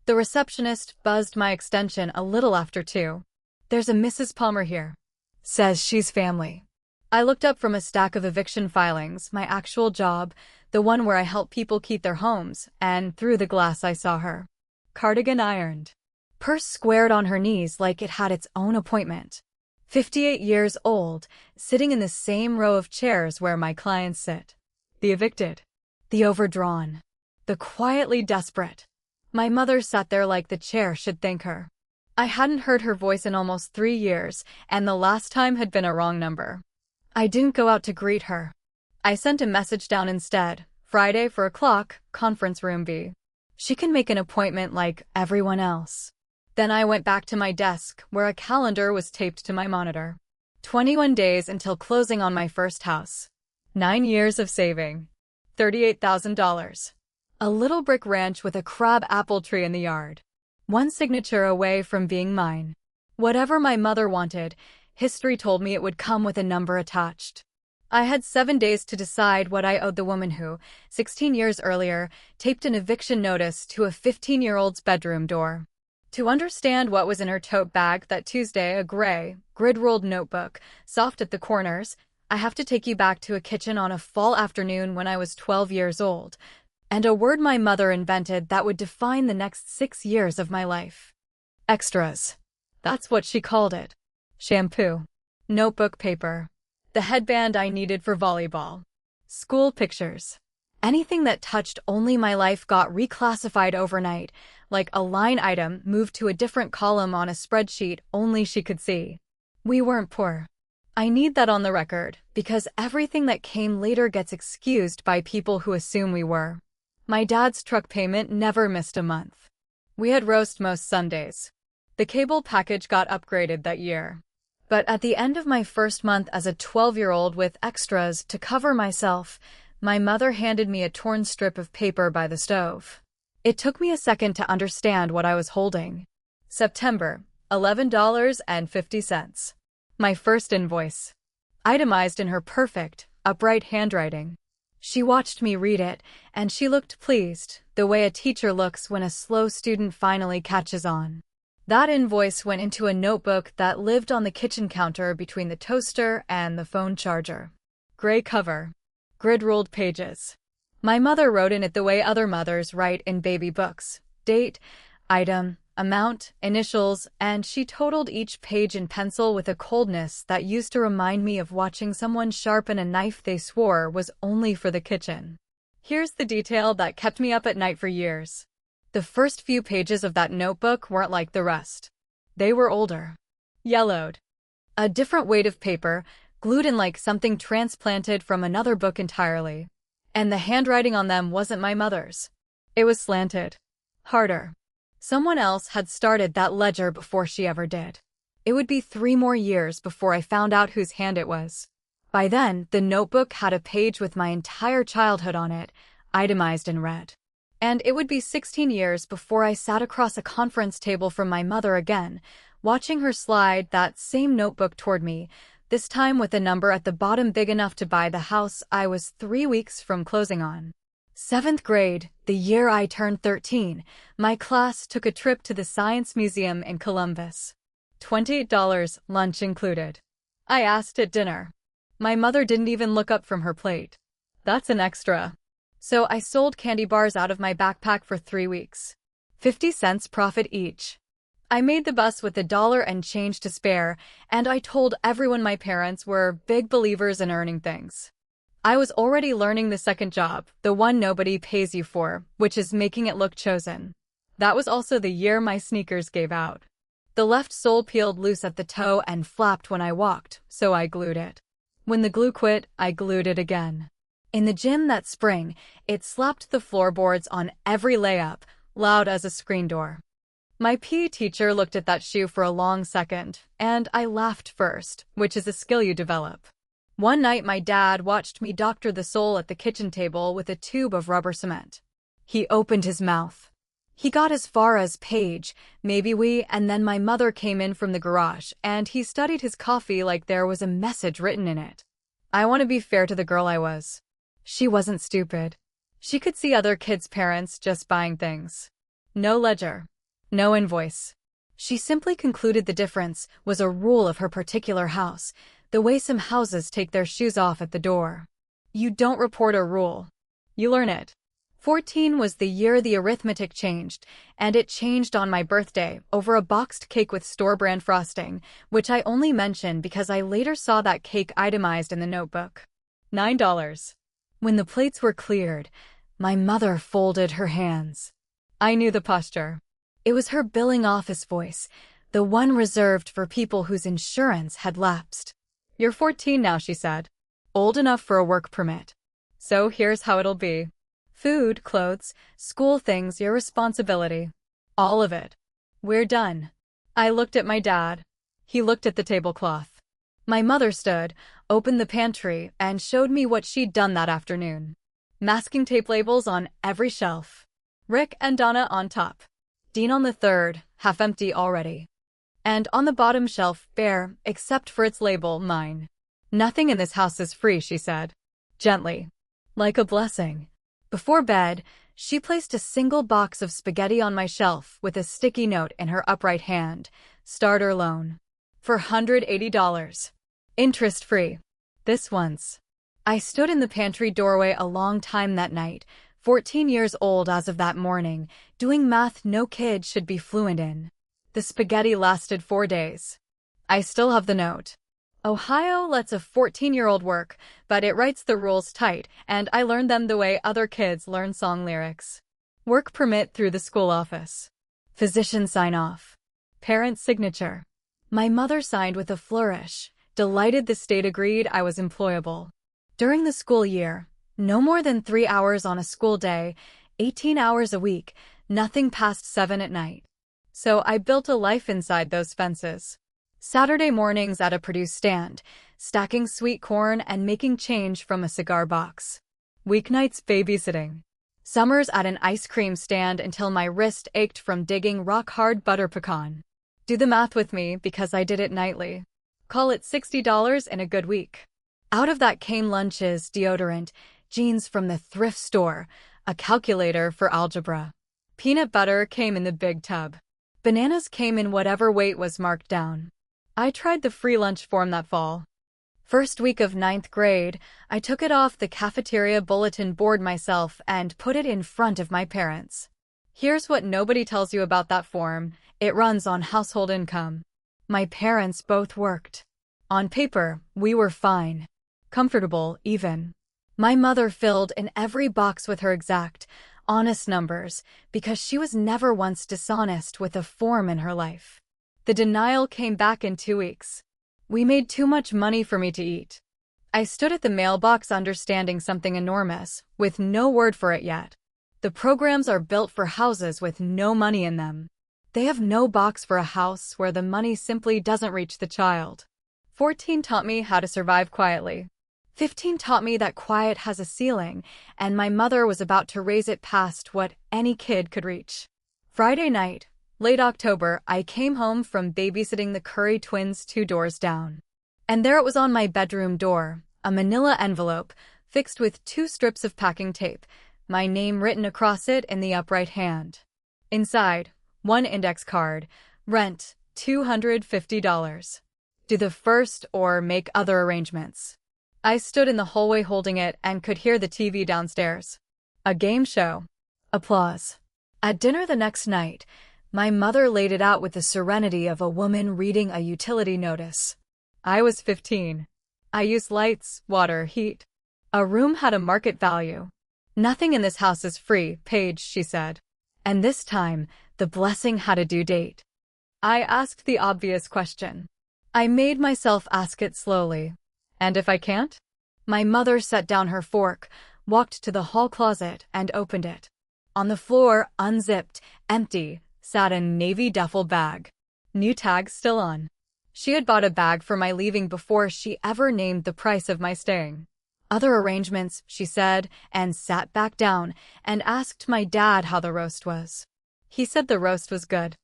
The receptionist buzzed my extension a little after 2. "There's a Mrs. Palmer here. Says she's family." I looked up from a stack of eviction filings, my actual job, the one where I help people keep their homes, and through the glass I saw her. Cardigan ironed. Purse squared on her knees like it had its own appointment. 58 years old, sitting in the same row of chairs where my clients sit. The evicted. The overdrawn. The quietly desperate. My mother sat there like the chair should thank her. I hadn't heard her voice in almost 3 years, and the last time had been a wrong number. I didn't go out to greet her. I sent a message down instead. Friday, 4 o'clock, conference room B. She can make an appointment like everyone else. Then I went back to my desk, where a calendar was taped to my monitor. 21 days until closing on my first house. 9 years of saving. $38,000. A little brick ranch with a crab apple tree in the yard. One signature away from being mine. Whatever my mother wanted, history told me it would come with a number attached. I had 7 days to decide what I owed the woman who, 16 years earlier, taped an eviction notice to a 15-year-old's bedroom door. To understand what was in her tote bag that Tuesday, a gray, grid-ruled notebook, soft at the corners, I have to take you back to a kitchen on a fall afternoon when I was 12 years old, and a word my mother invented that would define the next 6 years of my life. Extras. That's what she called it. Shampoo. Notebook paper. The headband I needed for volleyball. School pictures. Anything that touched only my life got reclassified overnight, like a line item moved to a different column on a spreadsheet only she could see. We weren't poor. I need that on the record, because everything that came later gets excused by people who assume we were. My dad's truck payment never missed a month. We had roast most Sundays. The cable package got upgraded that year. But at the end of my first month as a 12-year-old with extras to cover myself, my mother handed me a torn strip of paper by the stove. It took me a second to understand what I was holding. September, $11.50. My first invoice. Itemized in her perfect, upright handwriting. She watched me read it, and she looked pleased, the way a teacher looks when a slow student finally catches on. That invoice went into a notebook that lived on the kitchen counter between the toaster and the phone charger. Gray cover. Grid-ruled pages. My mother wrote in it the way other mothers write in baby books. Date, item, amount, initials, and she totaled each page in pencil with a coldness that used to remind me of watching someone sharpen a knife they swore was only for the kitchen. Here's the detail that kept me up at night for years. The first few pages of that notebook weren't like the rest. They were older. Yellowed. A different weight of paper, glued in like something transplanted from another book entirely. And the handwriting on them wasn't my mother's. It was slanted. Harder. Someone else had started that ledger before she ever did. It would be 3 more years before I found out whose hand it was. By then, the notebook had a page with my entire childhood on it, itemized in red. And it would be 16 years before I sat across a conference table from my mother again, watching her slide that same notebook toward me, this time with a number at the bottom big enough to buy the house I was 3 weeks from closing on. 7th grade, the year I turned 13, my class took a trip to the Science Museum in Columbus. $28, lunch included. I asked at dinner. My mother didn't even look up from her plate. That's an extra. So I sold candy bars out of my backpack for 3 weeks. 50 cents profit each. I made the bus with $1 and change to spare, and I told everyone my parents were big believers in earning things. I was already learning the second job, the one nobody pays you for, which is making it look chosen. That was also the year my sneakers gave out. The left sole peeled loose at the toe and flapped when I walked, so I glued it. When the glue quit, I glued it again. In the gym that spring, it slapped the floorboards on every layup, loud as a screen door. My PE teacher looked at that shoe for a long second, and I laughed first, which is a skill you develop. One night my dad watched me doctor the sole at the kitchen table with a tube of rubber cement. He opened his mouth. He got as far as page, maybe we, and then my mother came in from the garage, and he studied his coffee like there was a message written in it. I want to be fair to the girl I was. She wasn't stupid. She could see other kids' parents just buying things. No ledger. No invoice. She simply concluded the difference was a rule of her particular house, the way some houses take their shoes off at the door. You don't report a rule. You learn it. 14 was the year the arithmetic changed, and it changed on my birthday over a boxed cake with store-brand frosting, which I only mention because I later saw that cake itemized in the notebook. $9. When the plates were cleared, my mother folded her hands. I knew the posture. It was her billing office voice, the one reserved for people whose insurance had lapsed. You're 14 now, she said. Old enough for a work permit. So here's how it'll be. Food, clothes, school things, your responsibility. All of it. We're done. I looked at my dad. He looked at the tablecloth. My mother stood, opened the pantry, and showed me what she'd done that afternoon. Masking tape labels on every shelf. Rick and Donna on top. Dean on the third, half empty already. And on the bottom shelf, bare, except for its label, mine. Nothing in this house is free, she said. Gently. Like a blessing. Before bed, she placed a single box of spaghetti on my shelf with a sticky note in her upright hand. Starter loan. For $180. Interest-free. This once. I stood in the pantry doorway a long time that night, 14 years old as of that morning, doing math no kid should be fluent in. The spaghetti lasted 4 days. I still have the note. Ohio lets a 14-year-old work, but it writes the rules tight, and I learned them the way other kids learn song lyrics. Work permit through the school office. Physician sign-off. Parent signature. My mother signed with a flourish, delighted the state agreed I was employable. During the school year, no more than 3 hours on a school day, 18 hours a week, nothing past 7 at night. So I built a life inside those fences. Saturday mornings at a produce stand, stacking sweet corn and making change from a cigar box. Weeknights babysitting. Summers at an ice cream stand until my wrist ached from digging rock-hard butter pecan. Do the math with me because I did it nightly. Call it $60 in a good week. Out of that came lunches, deodorant, jeans from the thrift store, a calculator for algebra. Peanut butter came in the big tub. Bananas came in whatever weight was marked down. I tried the free lunch form that fall. First week of 9th grade, I took it off the cafeteria bulletin board myself and put it in front of my parents. Here's what nobody tells you about that form. It runs on household income. My parents both worked. On paper, we were fine. Comfortable, even. My mother filled in every box with her exact, honest numbers because she was never once dishonest with a form in her life. The denial came back in 2 weeks. We made too much money for me to eat. I stood at the mailbox understanding something enormous, with no word for it yet. The programs are built for houses with no money in them. They have no box for a house where the money simply doesn't reach the child. 14 taught me how to survive quietly. 15 taught me that quiet has a ceiling, and my mother was about to raise it past what any kid could reach. Friday night, late October, I came home from babysitting the Curry twins 2 doors down. And there it was on my bedroom door, a manila envelope, fixed with 2 strips of packing tape, my name written across it in the upright hand. Inside, 1 index card, rent, $250. Do the first or make other arrangements. I stood in the hallway holding it and could hear the TV downstairs. A game show. Applause. At dinner the next night, my mother laid it out with the serenity of a woman reading a utility notice. I was 15. I used lights, water, heat. A room had a market value. Nothing in this house is free, Paige, she said. And this time, the blessing had a due date. I asked the obvious question. I made myself ask it slowly. And if I can't? My mother set down her fork, walked to the hall closet, and opened it. On the floor, unzipped, empty, sat a navy duffel bag. New tags still on. She had bought a bag for my leaving before she ever named the price of my staying. Other arrangements, she said, and sat back down, and asked my dad how the roast was. He said the roast was good.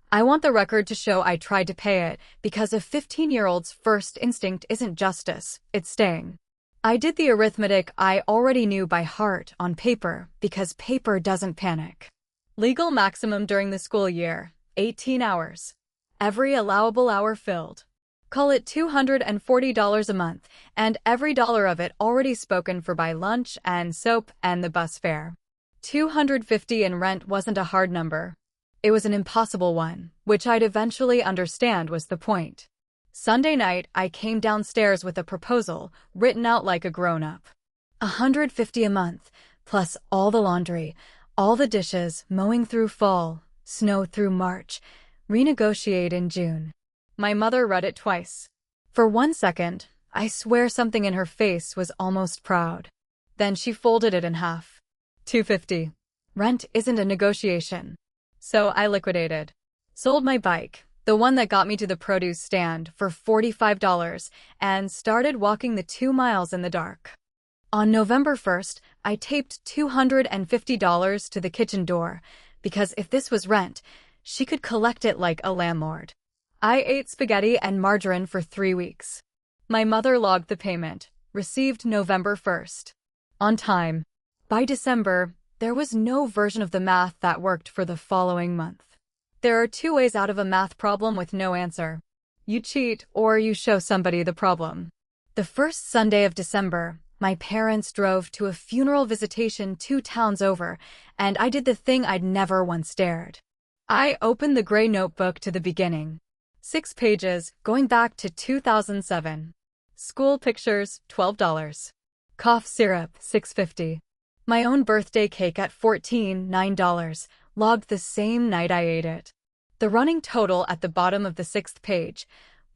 I want the record to show I tried to pay it, because a 15-year-old's first instinct isn't justice, it's staying. I did the arithmetic I already knew by heart on paper, because paper doesn't panic. Legal maximum during the school year, 18 hours. Every allowable hour filled. Call it $240 a month, and every dollar of it already spoken for by lunch and soap and the bus fare. $250 in rent wasn't a hard number. It was an impossible one, which I'd eventually understand was the point. Sunday night, I came downstairs with a proposal, written out like a grown-up. $150 a month, plus all the laundry, all the dishes, mowing through fall, snow through March, renegotiate in June. My mother read it twice. For 1 second, I swear something in her face was almost proud. Then she folded it in half. $250. Rent isn't a negotiation. So I liquidated. Sold my bike, the one that got me to the produce stand, for $45 and started walking the 2 miles in the dark. On November 1st, I taped $250 to the kitchen door, because if this was rent, she could collect it like a landlord. I ate spaghetti and margarine for 3 weeks. My mother logged the payment, received November 1st. On time. By December, there was no version of the math that worked for the following month. There are 2 ways out of a math problem with no answer. You cheat or you show somebody the problem. The first Sunday of December, my parents drove to a funeral visitation 2 towns over, and I did the thing I'd never once dared. I opened the gray notebook to the beginning. 6 pages, going back to 2007. School pictures, $12. Cough syrup, $6.50. My own birthday cake at $14, $9, logged the same night I ate it. The running total at the bottom of the 6th page,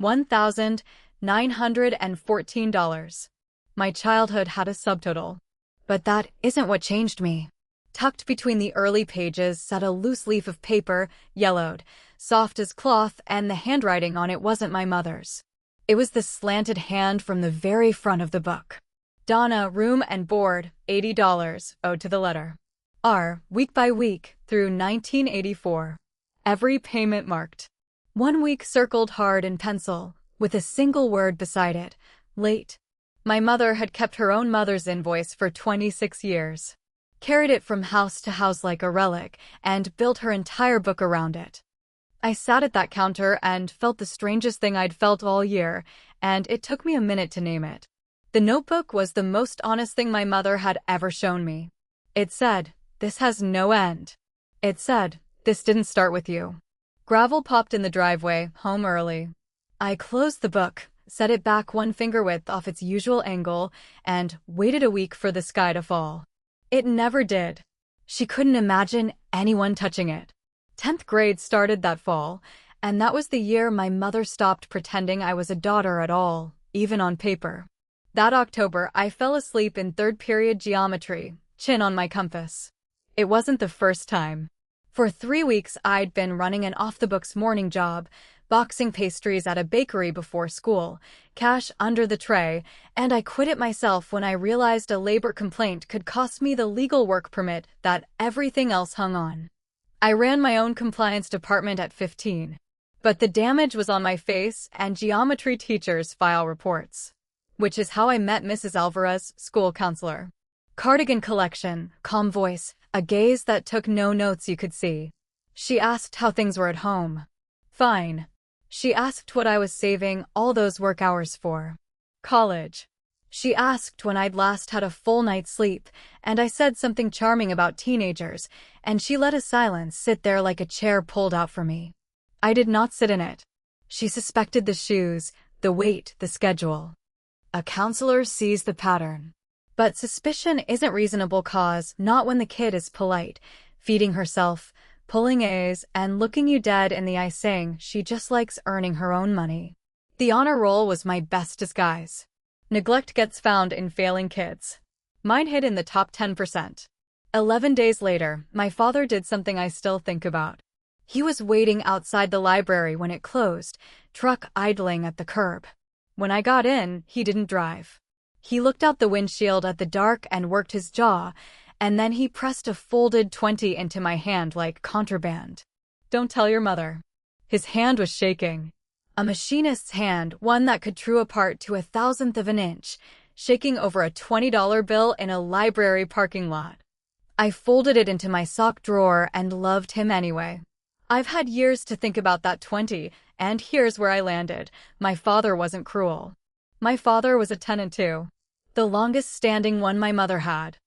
$1,914. My childhood had a subtotal. But that isn't what changed me. Tucked between the early pages sat a loose leaf of paper, yellowed, soft as cloth, and the handwriting on it wasn't my mother's. It was the slanted hand from the very front of the book. Donna, room and board, $80, owed to the letter. R, week by week, through 1984. Every payment marked. 1 week circled hard in pencil, with a single word beside it, late. My mother had kept her own mother's invoice for 26 years. Carried it from house to house like a relic, and built her entire book around it. I sat at that counter and felt the strangest thing I'd felt all year, and it took me a minute to name it. The notebook was the most honest thing my mother had ever shown me. It said, "This has no end." It said, "This didn't start with you." Gravel popped in the driveway, home early. I closed the book, set it back 1 finger width off its usual angle, and waited a week for the sky to fall. It never did. She couldn't imagine anyone touching it. 10th grade started that fall, and that was the year my mother stopped pretending I was a daughter at all, even on paper. That October, I fell asleep in 3rd period geometry, chin on my compass. It wasn't the first time. For 3 weeks, I'd been running an off-the-books morning job, boxing pastries at a bakery before school, cash under the tray, and I quit it myself when I realized a labor complaint could cost me the legal work permit that everything else hung on. I ran my own compliance department at 15. But the damage was on my face and geometry teachers file reports. Which is how I met Mrs. Alvarez, school counselor. Cardigan collection, calm voice, a gaze that took no notes you could see. She asked how things were at home. Fine. She asked what I was saving all those work hours for. College. She asked when I'd last had a full night's sleep, and I said something charming about teenagers, and she let a silence sit there like a chair pulled out for me. I did not sit in it. She suspected the shoes, the weight, the schedule. A counselor sees the pattern. But suspicion isn't reasonable cause, not when the kid is polite, feeding herself, pulling A's, and looking you dead in the eye saying she just likes earning her own money. The honor roll was my best disguise. Neglect gets found in failing kids. Mine hid in the top 10%. 11 days later, my father did something I still think about. He was waiting outside the library when it closed, truck idling at the curb. When I got in, he didn't drive. He looked out the windshield at the dark and worked his jaw, and then he pressed a folded 20 into my hand like contraband. Don't tell your mother. His hand was shaking. A machinist's hand, one that could true apart to 1,000th of an inch, shaking over a $20 bill in a library parking lot. I folded it into my sock drawer and loved him anyway. I've had years to think about that 20, and here's where I landed. My father wasn't cruel. My father was a tenant too. The longest standing one my mother had.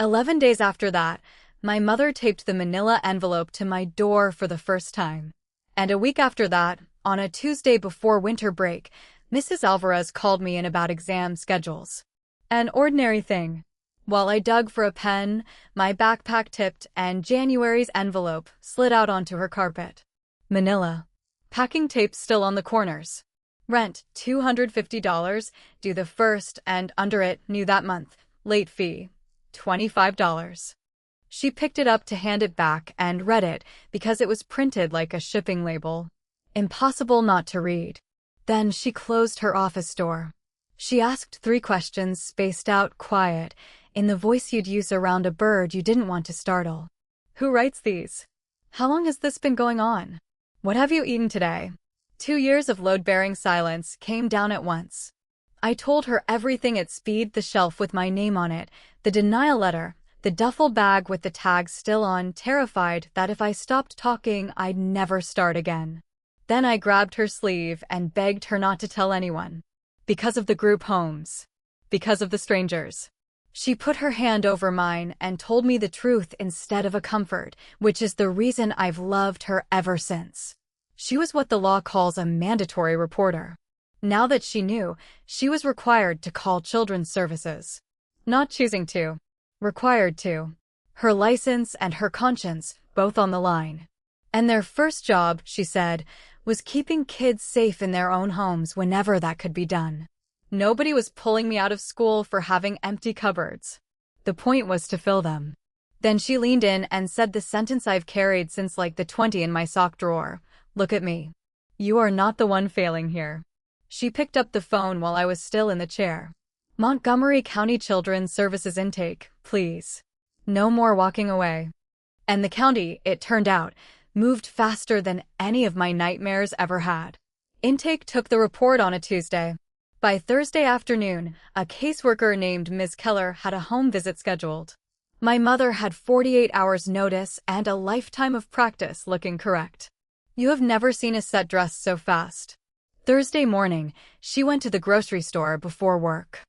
11 days after that, my mother taped the manila envelope to my door for the first time. And a week after that, on a Tuesday before winter break, Mrs. Alvarez called me in about exam schedules. An ordinary thing. While I dug for a pen, my backpack tipped and January's envelope slid out onto her carpet. Manila. Packing tape still on the corners. Rent, $250, due the first, and under it, new that month. Late fee, $25. She picked it up to hand it back and read it because it was printed like a shipping label. Impossible not to read. Then she closed her office door. She asked 3 questions, spaced out, quiet, in the voice you'd use around a bird you didn't want to startle. Who writes these? How long has this been going on? What have you eaten today? 2 years of load-bearing silence came down at once. I told her everything at speed, the shelf with my name on it, the denial letter, the duffel bag with the tag still on, terrified that if I stopped talking, I'd never start again. Then I grabbed her sleeve and begged her not to tell anyone. Because of the group homes. Because of the strangers. She put her hand over mine and told me the truth instead of a comfort, which is the reason I've loved her ever since. She was what the law calls a mandatory reporter. Now that she knew, she was required to call Children's Services. Not choosing to. Required to. Her license and her conscience, both on the line. And their first job, she said, was keeping kids safe in their own homes whenever that could be done. Nobody was pulling me out of school for having empty cupboards. The point was to fill them. Then she leaned in and said the sentence I've carried since like the 20 in my sock drawer. Look at me. You are not the one failing here. She picked up the phone while I was still in the chair. Montgomery County Children's Services intake, please. No more walking away. And the county, it turned out, moved faster than any of my nightmares ever had. Intake took the report on a Tuesday. By Thursday afternoon, a caseworker named Ms. Keller had a home visit scheduled. My mother had 48 hours notice and a lifetime of practice looking correct. You have never seen a set dressed so fast. Thursday morning, she went to the grocery store before work.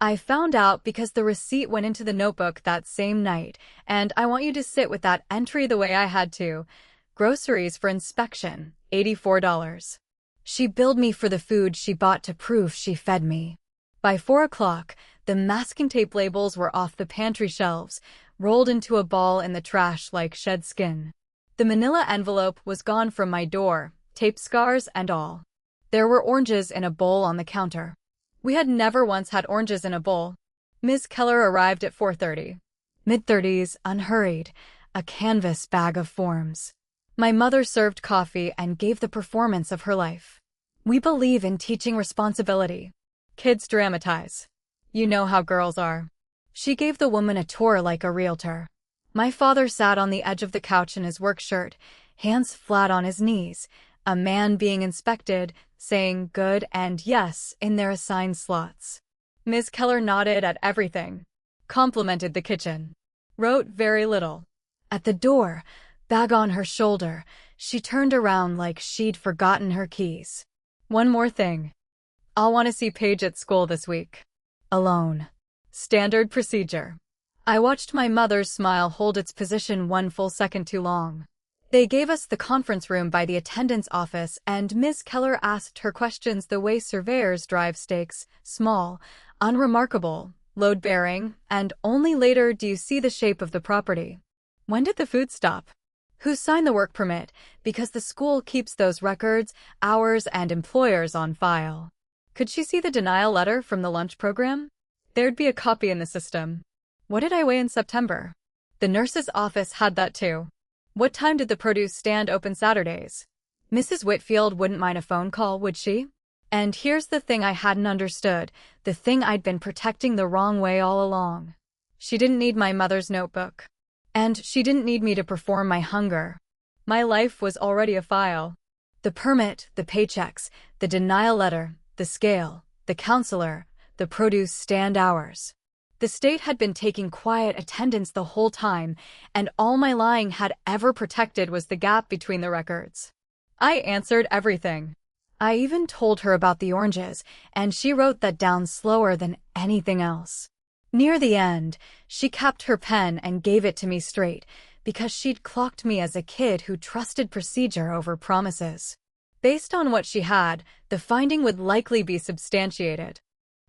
I found out because the receipt went into the notebook that same night, and I want you to sit with that entry the way I had to. Groceries for inspection, $84. She billed me for the food she bought to prove she fed me. By 4 o'clock, the masking tape labels were off the pantry shelves, rolled into a ball in the trash like shed skin. The manila envelope was gone from my door, tape scars and all. There were oranges in a bowl on the counter. We had never once had oranges in a bowl. Ms. Keller arrived at 4:30. Mid-30s, unhurried, a canvas bag of forms. My mother served coffee and gave the performance of her life. We believe in teaching responsibility. Kids dramatize. You know how girls are. She gave the woman a tour like a realtor. My father sat on the edge of the couch in his work shirt, hands flat on his knees, a man being inspected, saying good and yes in their assigned slots. Ms. Keller nodded at everything, complimented the kitchen, wrote very little. At the door, bag on her shoulder, she turned around like she'd forgotten her keys. One more thing. I'll want to see Paige at school this week. Alone. Standard procedure. I watched my mother's smile hold its position 1 full second too long. They gave us the conference room by the attendance office, and Ms. Keller asked her questions the way surveyors drive stakes, small, unremarkable, load-bearing, and only later do you see the shape of the property. When did the food stop? Who signed the work permit? Because the school keeps those records, hours, and employers on file. Could she see the denial letter from the lunch program? There'd be a copy in the system. What did I weigh in September? The nurse's office had that too. What time did the produce stand open Saturdays? Mrs. Whitfield wouldn't mind a phone call, would she? And here's the thing I hadn't understood, the thing I'd been protecting the wrong way all along. She didn't need my mother's notebook. And she didn't need me to perform my hunger. My life was already a file. The permit, the paychecks, the denial letter, the scale, the counselor, the produce stand hours. The state had been taking quiet attendance the whole time, and all my lying had ever protected was the gap between the records. I answered everything. I even told her about the oranges, and she wrote that down slower than anything else. Near the end, she kept her pen and gave it to me straight, because she'd clocked me as a kid who trusted procedure over promises. Based on what she had, the finding would likely be substantiated.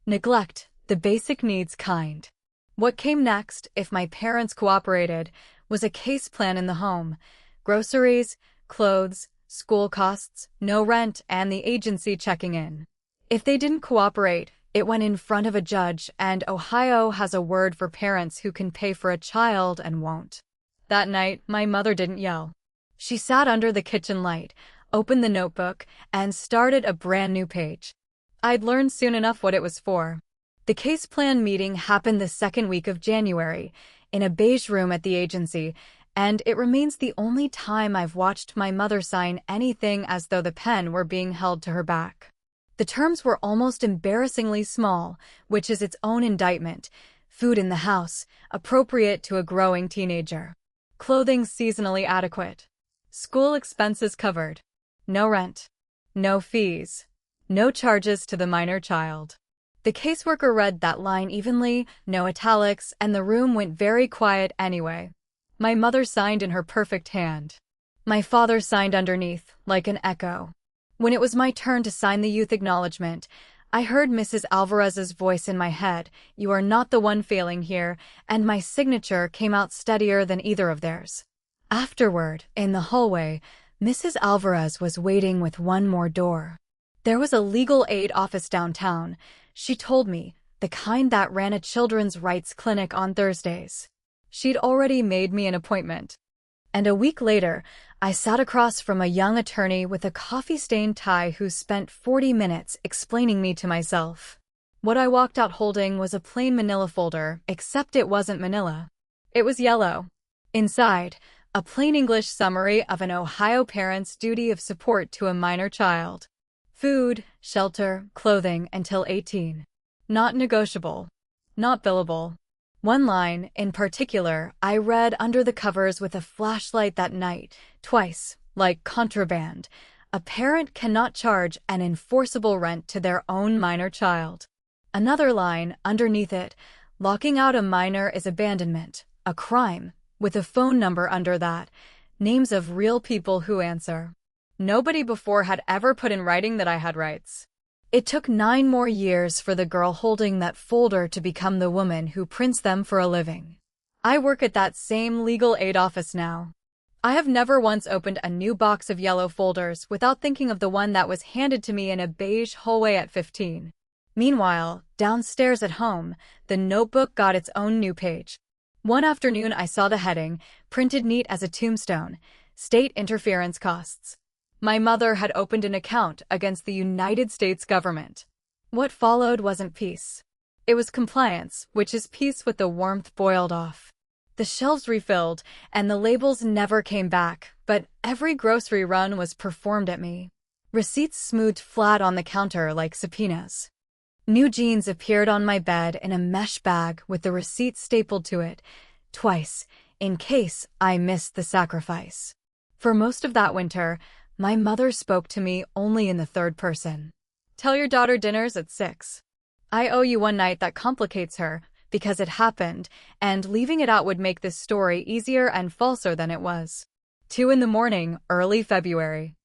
Neglect, the basic needs kind. What came next, if my parents cooperated, was a case plan in the home. Groceries, clothes, school costs, no rent, and the agency checking in. If they didn't cooperate, it went in front of a judge, and Ohio has a word for parents who can pay for a child and won't. That night, my mother didn't yell. She sat under the kitchen light, opened the notebook, and started a brand new page. I'd learned soon enough what it was for. The case plan meeting happened the second week of January, in a beige room at the agency, and it remains the only time I've watched my mother sign anything as though the pen were being held to her back. The terms were almost embarrassingly small, which is its own indictment. Food in the house, appropriate to a growing teenager. Clothing seasonally adequate. School expenses covered. No rent. No fees. No charges to the minor child. The caseworker read that line evenly, no italics, and the room went very quiet anyway. My mother signed in her perfect hand. My father signed underneath, like an echo. When it was my turn to sign the youth acknowledgement, I heard Mrs. Alvarez's voice in my head, "You are not the one failing here," and my signature came out steadier than either of theirs. Afterward, in the hallway, Mrs. Alvarez was waiting with one more door. There was a legal aid office downtown, she told me, the kind that ran a children's rights clinic on Thursdays. She'd already made me an appointment. And a week later, I sat across from a young attorney with a coffee-stained tie who spent 40 minutes explaining me to myself. What I walked out holding was a plain manila folder, except it wasn't manila. It was yellow. Inside, a plain English summary of an Ohio parent's duty of support to a minor child. Food, shelter, clothing until 18. Not negotiable. Not billable. One line, in particular, I read under the covers with a flashlight that night, twice, like contraband. A parent cannot charge an enforceable rent to their own minor child. Another line, underneath it, locking out a minor is abandonment, a crime, with a phone number under that, names of real people who answer. Nobody before had ever put in writing that I had rights. It took 9 more years for the girl holding that folder to become the woman who prints them for a living. I work at that same legal aid office now. I have never once opened a new box of yellow folders without thinking of the one that was handed to me in a beige hallway at 15. Meanwhile, downstairs at home, the notebook got its own new page. One afternoon I saw the heading, printed neat as a tombstone, State Interference Costs. My mother had opened an account against the United States government. What followed wasn't peace. It was compliance, which is peace with the warmth boiled off. The shelves refilled, and the labels never came back, but every grocery run was performed at me. Receipts smoothed flat on the counter like subpoenas. New jeans appeared on my bed in a mesh bag with the receipt stapled to it, twice, in case I missed the sacrifice. For most of that winter, my mother spoke to me only in the third person. Tell your daughter dinner's at 6. I owe you one night that complicates her, because it happened, and leaving it out would make this story easier and falser than it was. 2 in the morning, early February.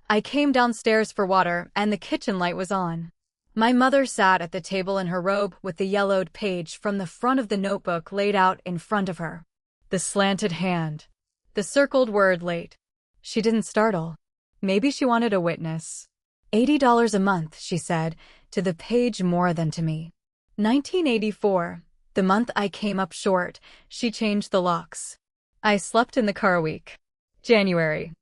I came downstairs for water, and the kitchen light was on. My mother sat at the table in her robe with the yellowed page from the front of the notebook laid out in front of her. The slanted hand. The circled word late. She didn't startle. Maybe she wanted a witness. $80 a month, she said, to the page more than to me. 1984, the month I came up short, she changed the locks. I slept in the car a week. January.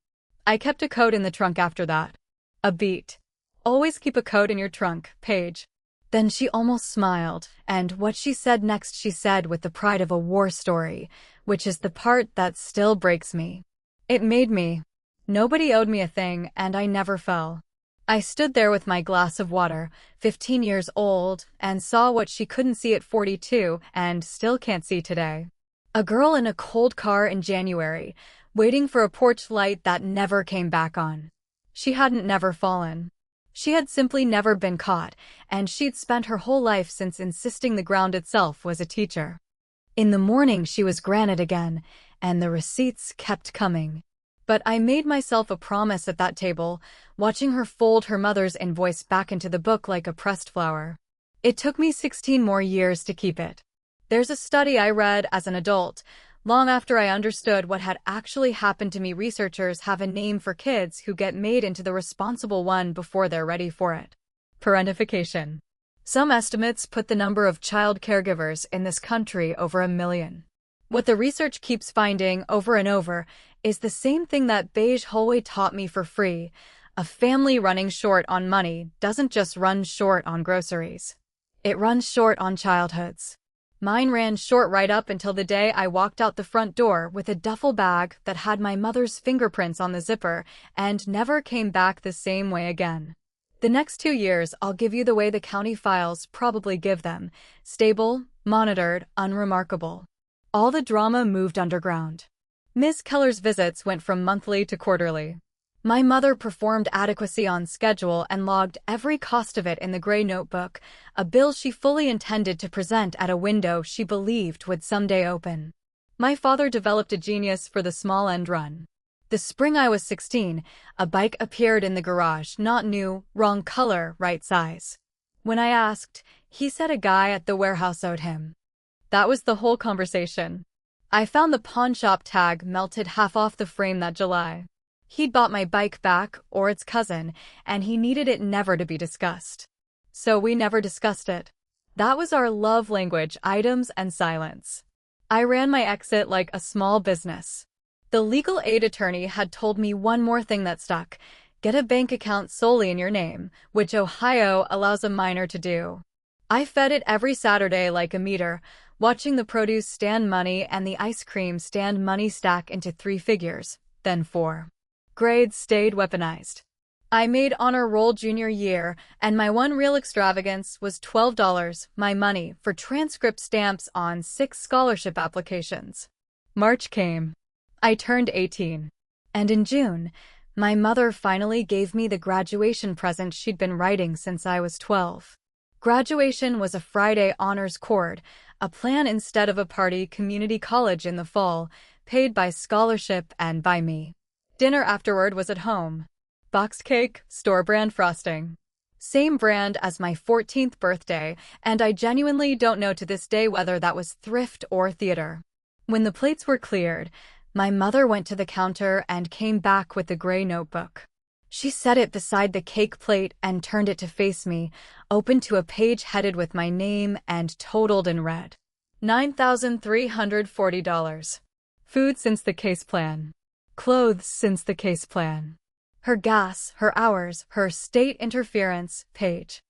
I kept a coat in the trunk after that. A beat. Always keep a coat in your trunk, Paige. Then she almost smiled, and what she said next she said with the pride of a war story, which is the part that still breaks me. It made me. Nobody owed me a thing, and I never fell. I stood there with my glass of water, 15 years old, and saw what she couldn't see at 42 and still can't see today. A girl in a cold car in January, waiting for a porch light that never came back on. She hadn't never fallen. She had simply never been caught, and she'd spent her whole life since insisting the ground itself was a teacher. In the morning she was granted again, and the receipts kept coming. But I made myself a promise at that table, watching her fold her mother's invoice back into the book like a pressed flower. It took me 16 more years to keep it. There's a study I read as an adult, long after I understood what had actually happened to me. Researchers have a name for kids who get made into the responsible one before they're ready for it. Parentification. Some estimates put the number of child caregivers in this country over 1 million. What the research keeps finding over and over is the same thing that beige hallway taught me for free. A family running short on money doesn't just run short on groceries. It runs short on childhoods. Mine ran short right up until the day I walked out the front door with a duffel bag that had my mother's fingerprints on the zipper and never came back the same way again. The next 2 years I'll give you the way the county files probably give them: stable, monitored, unremarkable. All the drama moved underground. Ms. Keller's visits went from monthly to quarterly. My mother performed adequacy on schedule and logged every cost of it in the gray notebook, a bill she fully intended to present at a window she believed would someday open. My father developed a genius for the small end run. The spring I was 16, a bike appeared in the garage, not new, wrong color, right size. When I asked, he said a guy at the warehouse owed him. That was the whole conversation. I found the pawn shop tag melted half off the frame that July. He'd bought my bike back, or its cousin, and he needed it never to be discussed. So we never discussed it. That was our love language: items and silence. I ran my exit like a small business. The legal aid attorney had told me one more thing that stuck: get a bank account solely in your name, which Ohio allows a minor to do. I fed it every Saturday like a meter, watching the produce stand money and the ice cream stand money stack into 3 figures, then 4. Grades stayed weaponized. I made honor roll junior year, and my one real extravagance was $12, my money, for transcript stamps on 6 scholarship applications. March came. I turned 18. And in June, my mother finally gave me the graduation present she'd been writing since I was 12. Graduation was a Friday honors cord, a plan instead of a party: community college in the fall, paid by scholarship and by me. Dinner afterward was at home. Box cake, store-brand frosting. Same brand as my 14th birthday, and I genuinely don't know to this day whether that was thrift or theater. When the plates were cleared, my mother went to the counter and came back with the gray notebook. She set it beside the cake plate and turned it to face me, open to a page headed with my name and totaled in red. $9,340. Food since the case plan. Clothes since the case plan. Her gas, her hours, her state interference, page.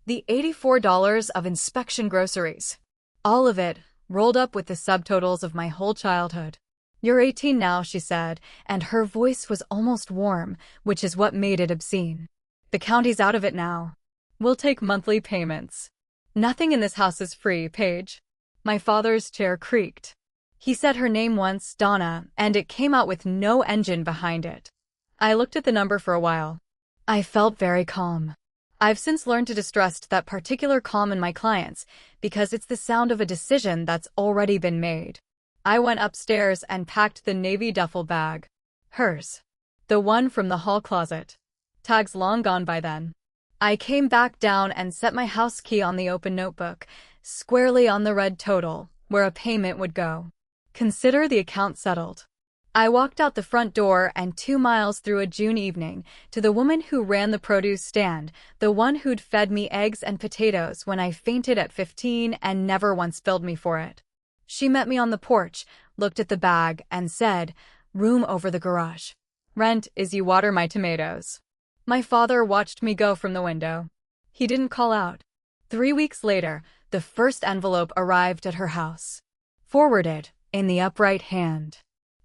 The $84 of inspection groceries. All of it, rolled up with the subtotals of my whole childhood. You're 18 now, she said, and her voice was almost warm, which is what made it obscene. The county's out of it now. We'll take monthly payments. Nothing in this house is free, Paige. My father's chair creaked. He said her name once, Donna, and it came out with no engine behind it. I looked at the number for a while. I felt very calm. I've since learned to distrust that particular calm in my clients, because it's the sound of a decision that's already been made. I went upstairs and packed the navy duffel bag. Hers. The one from the hall closet. Tags long gone by then. I came back down and set my house key on the open notebook, squarely on the red total, where a payment would go. Consider the account settled. I walked out the front door and 2 miles through a June evening to the woman who ran the produce stand, the one who'd fed me eggs and potatoes when I fainted at 15 and never once billed me for it. She met me on the porch, looked at the bag, and said, "Room over the garage. Rent is you water my tomatoes." My father watched me go from the window. He didn't call out. 3 weeks later, the first envelope arrived at her house. Forwarded, in the upright hand.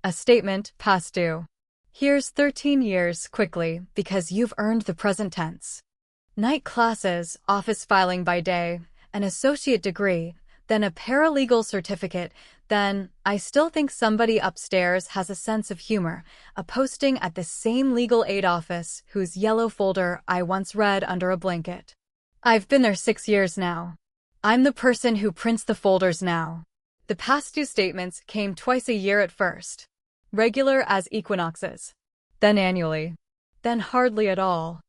A statement, past due. Here's 13 years, quickly, because you've earned the present tense. Night classes, office filing by day, an associate degree, then a paralegal certificate, then, I still think somebody upstairs has a sense of humor, a posting at the same legal aid office whose yellow folder I once read under a blanket. I've been there 6 years now. I'm the person who prints the folders now. The past due statements came twice a year at first. Regular as equinoxes. Then annually. Then hardly at all.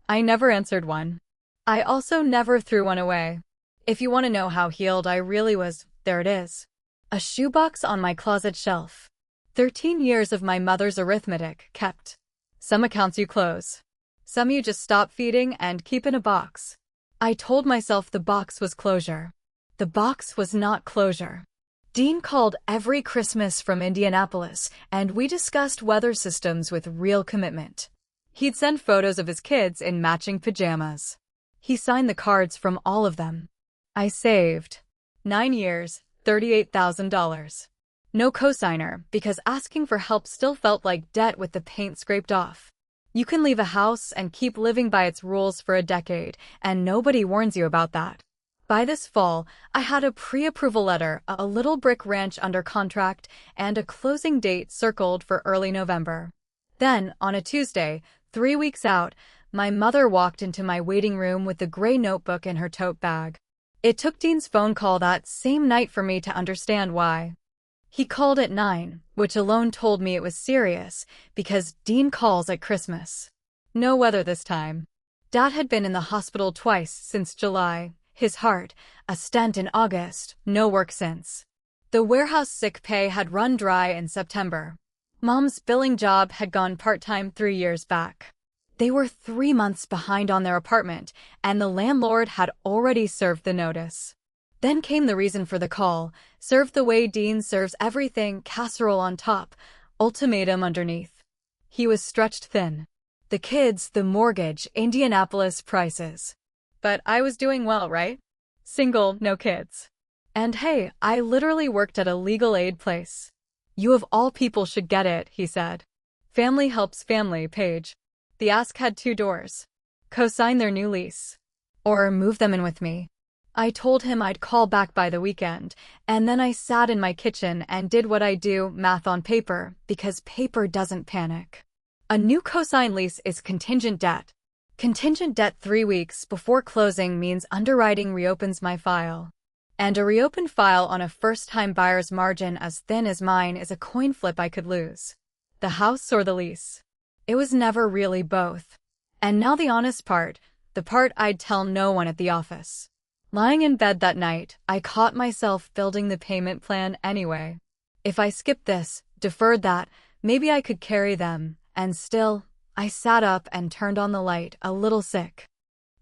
I never answered one. I also never threw one away. If you want to know how healed I really was, there it is. A shoebox on my closet shelf. 13 years of my mother's arithmetic kept. Some accounts you close. Some you just stop feeding and keep in a box. I told myself the box was closure. The box was not closure. Dean called every Christmas from Indianapolis, and we discussed weather systems with real commitment. He'd send photos of his kids in matching pajamas. He signed the cards from all of them. I saved. 9 years, $38,000. No cosigner, because asking for help still felt like debt with the paint scraped off. You can leave a house and keep living by its rules for a decade, and nobody warns you about that. By this fall, I had a pre-approval letter, a little brick ranch under contract, and a closing date circled for early November. Then, on a Tuesday, 3 weeks out, my mother walked into my waiting room with the gray notebook in her tote bag. It took Dean's phone call that same night for me to understand why. He called at 9, which alone told me it was serious, because Dean calls at Christmas. No weather this time. Dad had been in the hospital twice since July. His heart, a stent in August, no work since. The warehouse sick pay had run dry in September. Mom's billing job had gone part-time 3 years back. They were 3 months behind on their apartment, and the landlord had already served the notice. Then came the reason for the call, served the way Dean serves everything, casserole on top, ultimatum underneath. He was stretched thin. The kids, the mortgage, Indianapolis prices. But I was doing well, right? Single, no kids. And hey, I literally worked at a legal aid place. You of all people should get it, he said. Family helps family, Paige. The ask had 2 doors. Co-sign their new lease. Or move them in with me. I told him I'd call back by the weekend, and then I sat in my kitchen and did what I do, math on paper, because paper doesn't panic. A new co-sign lease is contingent debt. Contingent debt 3 weeks before closing means underwriting reopens my file. And a reopened file on a first-time buyer's margin as thin as mine is a coin flip I could lose. The house or the lease. It was never really both. And now the honest part, the part I'd tell no one at the office. Lying in bed that night, I caught myself building the payment plan anyway. If I skipped this, deferred that, maybe I could carry them, and still, I sat up and turned on the light, a little sick.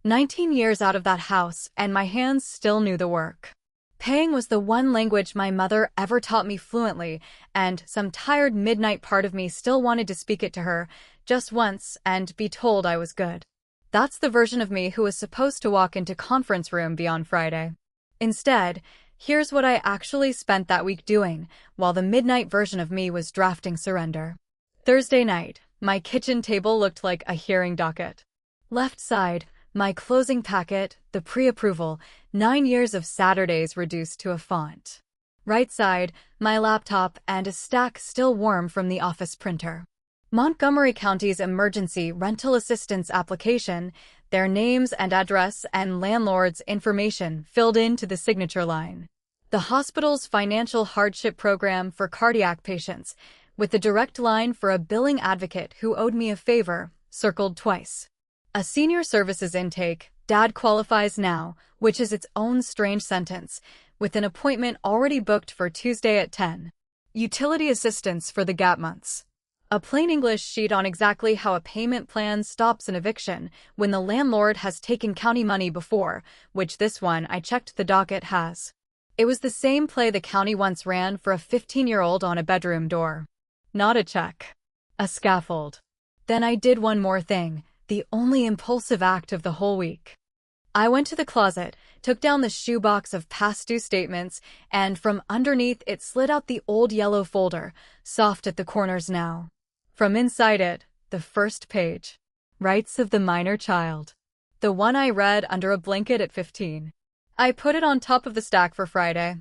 19 years out of that house, and my hands still knew the work. Paying was the one language my mother ever taught me fluently, and some tired midnight part of me still wanted to speak it to her, just once, and be told I was good. That's the version of me who was supposed to walk into conference room beyond Friday. Instead, here's what I actually spent that week doing, while the midnight version of me was drafting surrender. Thursday night, my kitchen table looked like a hearing docket. Left side, my closing packet, the pre-approval, 9 years of Saturdays reduced to a font. Right side, my laptop and a stack still warm from the office printer. Montgomery County's emergency rental assistance application, their names and address and landlord's information filled into the signature line. The hospital's financial hardship program for cardiac patients, with the direct line for a billing advocate who owed me a favor, circled twice. A senior services intake, Dad qualifies now, which is its own strange sentence, with an appointment already booked for Tuesday at 10. Utility assistance for the gap months. A plain English sheet on exactly how a payment plan stops an eviction when the landlord has taken county money before, which this one I checked the docket has. It was the same play the county once ran for a 15-year-old on a bedroom door. Not a check. A scaffold. Then I did one more thing, the only impulsive act of the whole week. I went to the closet, took down the shoebox of past due statements, and from underneath it slid out the old yellow folder, soft at the corners now. From inside it, the first page. Rights of the Minor Child. The one I read under a blanket at 15. I put it on top of the stack for Friday.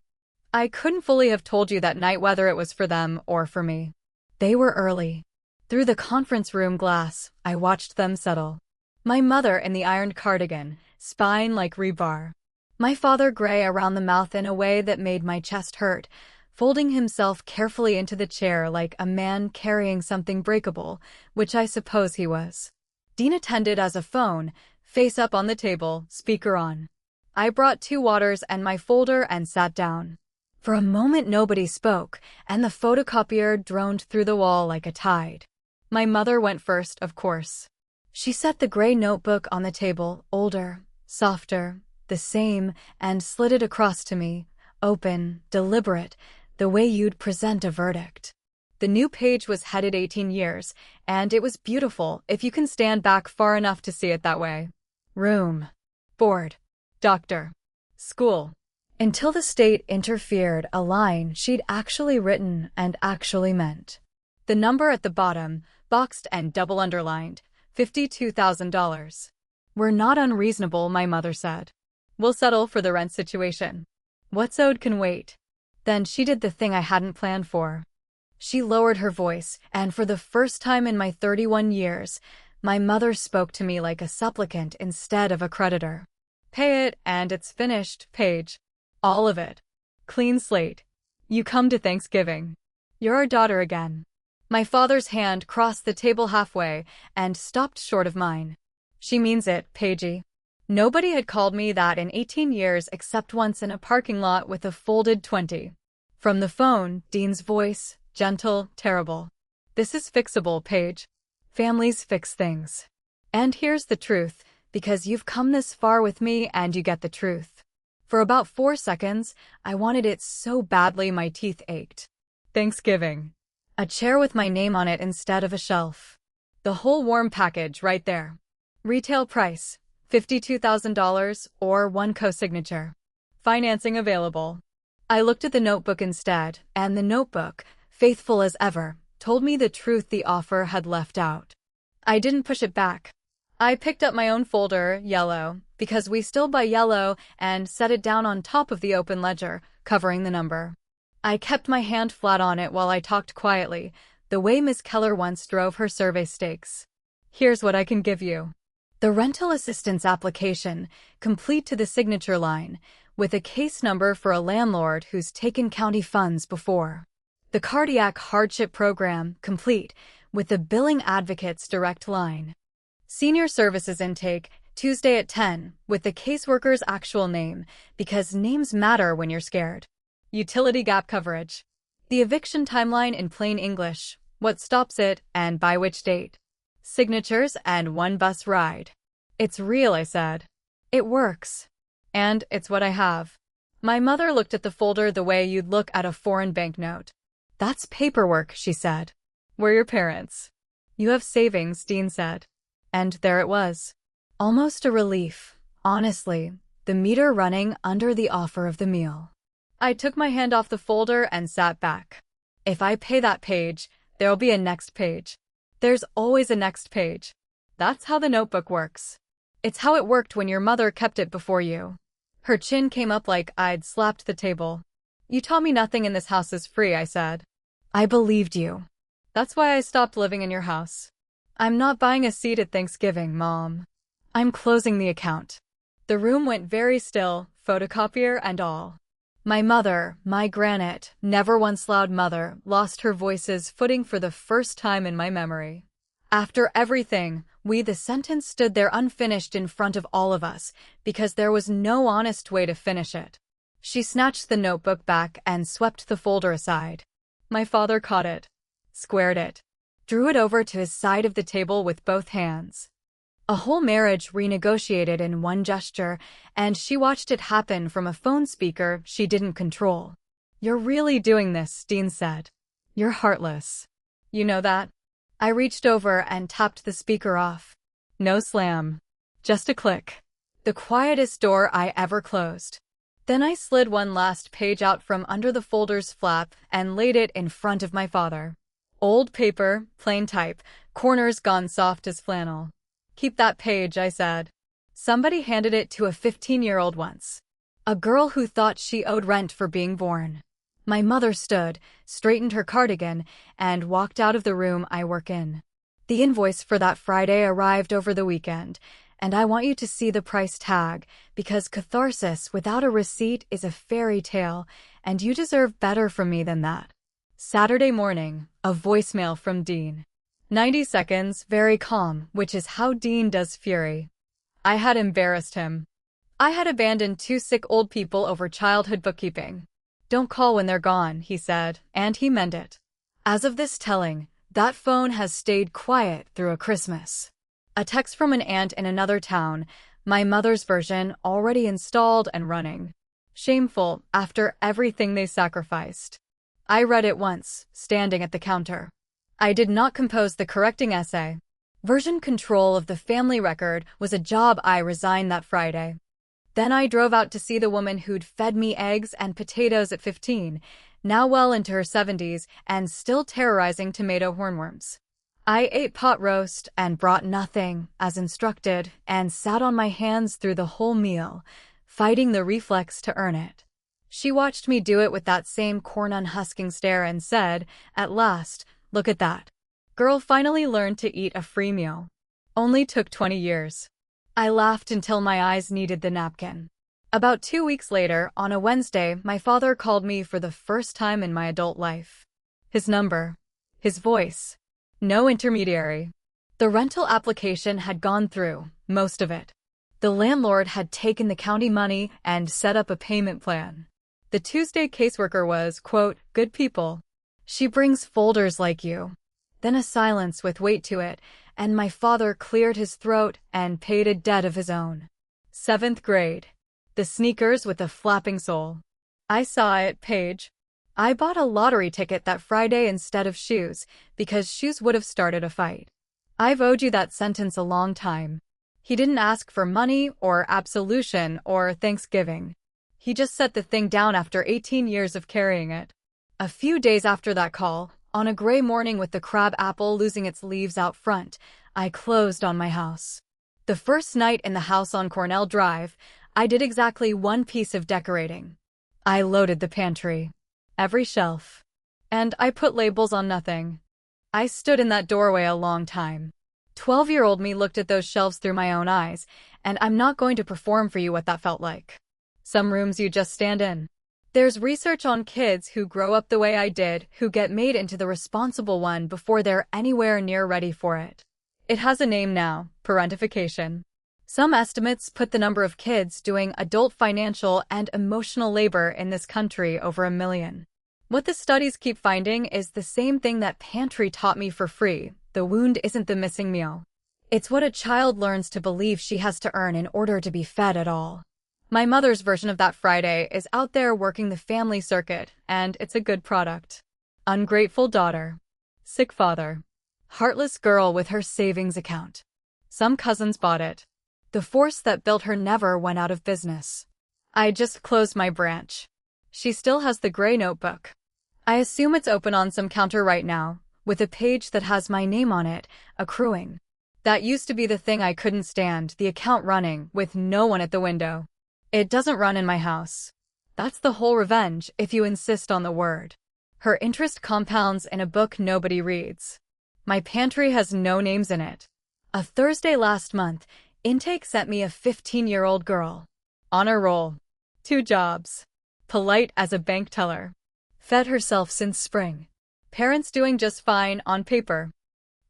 I couldn't fully have told you that night whether it was for them or for me. They were early. Through the conference room glass, I watched them settle. My mother in the ironed cardigan, spine like rebar. My father gray around the mouth in a way that made my chest hurt, folding himself carefully into the chair like a man carrying something breakable, which I suppose he was. Dean attended as a phone, face up on the table, speaker on. I brought 2 waters and my folder and sat down. For a moment nobody spoke, and the photocopier droned through the wall like a tide. My mother went first, of course. She set the gray notebook on the table, older, softer, the same, and slid it across to me, open, deliberate, the way you'd present a verdict. The new page was headed 18 years, and it was beautiful if you can stand back far enough to see it that way. Room. Board. Doctor. School. Until the state interfered, a line she'd actually written and actually meant. The number at the bottom, boxed and double underlined, $52,000. We're not unreasonable, my mother said. We'll settle for the rent situation. What's owed can wait. Then she did the thing I hadn't planned for. She lowered her voice, and for the first time in my 31 years, my mother spoke to me like a supplicant instead of a creditor. Pay it, and it's finished, Paige. All of it. Clean slate. You come to Thanksgiving. You're our daughter again. My father's hand crossed the table halfway and stopped short of mine. She means it, Paigey. Nobody had called me that in 18 years except once in a parking lot with a folded 20. From the phone, Dean's voice, gentle, terrible. This is fixable, Paige. Families fix things. And here's the truth, because you've come this far with me and you get the truth. For about 4 seconds, I wanted it so badly my teeth ached. Thanksgiving. A chair with my name on it instead of a shelf. The whole warm package right there. Retail price, $52,000 or 1 co-signature. Financing available. I looked at the notebook instead, and the notebook, faithful as ever, told me the truth the offer had left out. I didn't push it back. I picked up my own folder, yellow, because we still buy yellow, and set it down on top of the open ledger, covering the number. I kept my hand flat on it while I talked quietly, the way Miss Keller once drove her survey stakes. Here's what I can give you. The rental assistance application, complete to the signature line, with a case number for a landlord who's taken county funds before. The cardiac hardship program, complete, with the billing advocate's direct line. Senior services intake, Tuesday at 10, with the caseworker's actual name, because names matter when you're scared. Utility gap coverage. The eviction timeline in plain English, what stops it, and by which date. Signatures and 1 bus ride. It's real, I said. It works. And it's what I have. My mother looked at the folder the way you'd look at a foreign banknote. That's paperwork, she said. We're your parents. You have savings, Dean said. And there it was. Almost a relief, honestly, the meter running under the offer of the meal. I took my hand off the folder and sat back. If I pay that page, there'll be a next page. There's always a next page. That's how the notebook works. It's how it worked when your mother kept it before you. Her chin came up like I'd slapped the table. You taught me nothing in this house is free, I said. I believed you. That's why I stopped living in your house. I'm not buying a seat at Thanksgiving, Mom. I'm closing the account. The room went very still, photocopier and all. My mother, my granite, never once loud mother, lost her voice's footing for the first time in my memory. After everything, the sentence stood there unfinished in front of all of us, because there was no honest way to finish it. She snatched the notebook back and swept the folder aside. My father caught it, squared it, drew it over to his side of the table with both hands. A whole marriage renegotiated in one gesture, and she watched it happen from a phone speaker she didn't control. You're really doing this, Dean said. You're heartless. You know that? I reached over and tapped the speaker off. No slam. Just a click. The quietest door I ever closed. Then I slid one last page out from under the folder's flap and laid it in front of my father. Old paper, plain type, corners gone soft as flannel. Keep that page, I said. Somebody handed it to a 15-year-old once. A girl who thought she owed rent for being born. My mother stood, straightened her cardigan, and walked out of the room I work in. The invoice for that Friday arrived over the weekend, and I want you to see the price tag, because catharsis without a receipt is a fairy tale, and you deserve better from me than that. Saturday morning, a voicemail from Dean. 90 seconds, very calm, which is how Dean does fury. I had embarrassed him. I had abandoned 2 sick old people over childhood bookkeeping. Don't call when they're gone, he said, and he meant it. As of this telling, that phone has stayed quiet through a Christmas. A text from an aunt in another town, my mother's version already installed and running. Shameful, after everything they sacrificed. I read it once, standing at the counter. I did not compose the correcting essay. Version control of the family record was a job I resigned that Friday. Then I drove out to see the woman who'd fed me eggs and potatoes at 15, now well into her 70s and still terrorizing tomato hornworms. I ate pot roast and brought nothing, as instructed, and sat on my hands through the whole meal, fighting the reflex to earn it. She watched me do it with that same corn-unhusking stare and said, at last, look at that. Girl finally learned to eat a free meal. Only took 20 years. I laughed until my eyes needed the napkin. About 2 weeks later, on a Wednesday, my father called me for the first time in my adult life. His number. His voice. No intermediary. The rental application had gone through, most of it. The landlord had taken the county money and set up a payment plan. The Tuesday caseworker was, quote, good people. She brings folders like you. Then a silence with weight to it, and my father cleared his throat and paid a debt of his own. 7th grade. The sneakers with the flapping sole. I saw it, Paige. I bought a lottery ticket that Friday instead of shoes, because shoes would have started a fight. I've owed you that sentence a long time. He didn't ask for money or absolution or Thanksgiving. He just set the thing down after 18 years of carrying it. A few days after that call, on a gray morning with the crab apple losing its leaves out front, I closed on my house. The first night in the house on Cornell Drive, I did exactly one piece of decorating. I loaded the pantry. Every shelf. And I put labels on nothing. I stood in that doorway a long time. 12-year-old me looked at those shelves through my own eyes, and I'm not going to perform for you what that felt like. Some rooms you just stand in. There's research on kids who grow up the way I did, who get made into the responsible one before they're anywhere near ready for it. It has a name now, parentification. Some estimates put the number of kids doing adult financial and emotional labor in this country over 1 million. What the studies keep finding is the same thing that pantry taught me for free. The wound isn't the missing meal. It's what a child learns to believe she has to earn in order to be fed at all. My mother's version of that Friday is out there working the family circuit, and it's a good product. Ungrateful daughter. Sick father. Heartless girl with her savings account. Some cousins bought it. The force that built her never went out of business. I just closed my branch. She still has the gray notebook. I assume it's open on some counter right now, with a page that has my name on it, accruing. That used to be the thing I couldn't stand, the account running, with no one at the window. It doesn't run in my house. That's the whole revenge, if you insist on the word. Her interest compounds in a book nobody reads. My pantry has no names in it. A Thursday last month, Intake sent me a 15-year-old girl. Honor roll. 2 jobs. Polite as a bank teller. Fed herself since spring. Parents doing just fine on paper.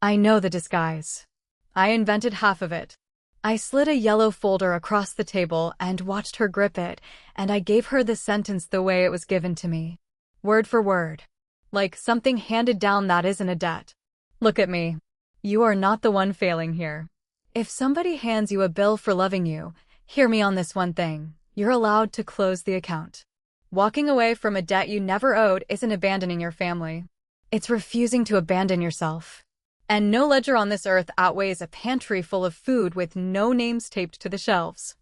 I know the disguise. I invented half of it. I slid a yellow folder across the table and watched her grip it, and I gave her the sentence the way it was given to me. Word for word. Like something handed down that isn't a debt. Look at me. You are not the one failing here. If somebody hands you a bill for loving you, hear me on this one thing. You're allowed to close the account. Walking away from a debt you never owed isn't abandoning your family. It's refusing to abandon yourself. And no ledger on this earth outweighs a pantry full of food with no names taped to the shelves.